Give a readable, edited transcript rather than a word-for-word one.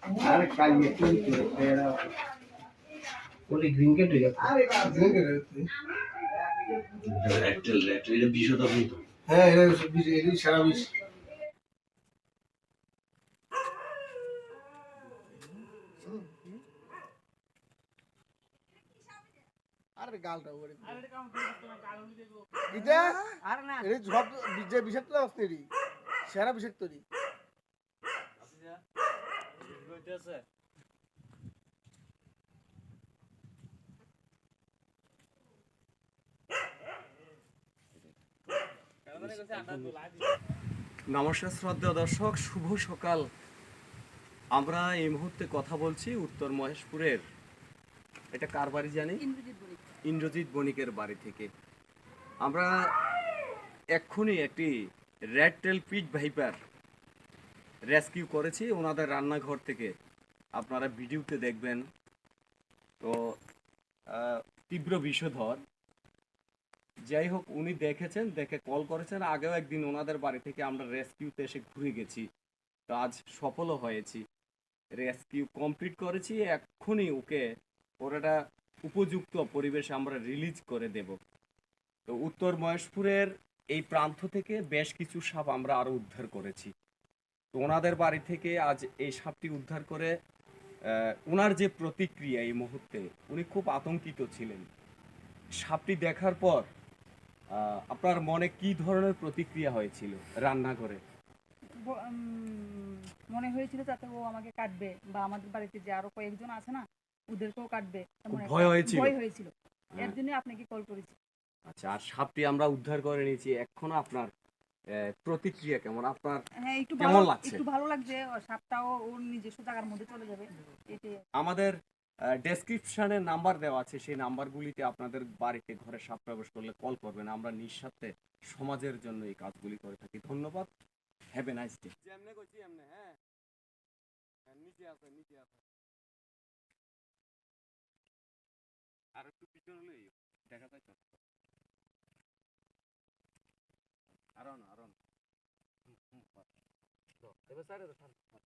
अरे काली ये तेरा ওই গ্রিন কেট হয়ে গেছে আরে গ্রিন কেট রেটেল এটা বিষয়টা বলতো হ্যাঁ এটা বিষয় এই সারা বিষ আরে গালটা ওরে আরে কাম করতে না গাল উড়ে দেব এটা আরে না এই সব যে বিষয়টা আসতেরি সারা বিষয় তরি আচ্ছা কইতেছে নমস্কার শ্রদ্ধেয় দর্শক, শুভ সকাল। আমরা এই মুহূর্তে কথা বলছি উত্তর মহেশপুরের, এটা কার বাড়ি জানি, ইন্দ্রজিৎ বণিকের বাড়ি থেকে। আমরা এক্ষুনি একটি red tail pig viper rescue করেছি ওনাদের রান্নাঘর থেকে, আপনারা ভিডিওতে দেখবেন। তো তীব্র বিষধর, যাই হোক উনি দেখেছেন, দেখে কল করেছেন। আগেও একদিন ওনাদের বাড়ি থেকে আমরা রেস্কিউতে এসে ঘুরে গেছি, তো আজ সফলও হয়েছি, রেস্কিউ কমপ্লিট করেছি। এক্ষুনি ওকে ওর একটা উপযুক্ত পরিবেশে আমরা রিলিজ করে দেব। তো উত্তর মহেশপুরের এই প্রান্ত থেকে বেশ কিছু সাপ আমরা আরও উদ্ধার করেছি। তো ওনাদের বাড়ি থেকে আজ এই সাপটি উদ্ধার করে ওনার যে প্রতিক্রিয়া, এই মুহূর্তে উনি খুব আতঙ্কিত ছিলেন। সাপটি দেখার পর আপনার মনে কি ধরনের প্রতিক্রিয়া হয়েছিল? রান্নাঘরে মনে হয়েছিল যাতে ও আমাকে কাটবে, বা আমাদের বাড়িতে যে আরো কয়েকজন আছে না ওদেরকেও কাটবে, ভয় হয়েছিল। এর জন্য আপনাকে কল করেছি। আচ্ছা, আর সাপটি আমরা উদ্ধার করে নিয়েছি। এখন আপনার প্রতিক্রিয়া কেমন? আপনার হ্যাঁ, কেমন লাগছে? একটু ভালো লাগছে। সাপটাও ওর নিজস্ব জায়গার মধ্যে চলে যাবে। আমাদের ডেসক্রিপশনে নাম্বার দেওয়া আছে, সেই নাম্বারগুলিতে আপনাদের বাড়িতে ঘরে সাপ প্রবেশ করলে কল করবেন। আমরা নিঃস্বার্থে সমাজের জন্য এই কাজগুলি করে থাকি। ধন্যবাদ। Have a nice day. যেমনে কইছি এমনে, হ্যাঁ নিচে আছে, নিচে আছে। আর একটু পিছন হলেই দেখা যায় তো। আরো না এবার স্যার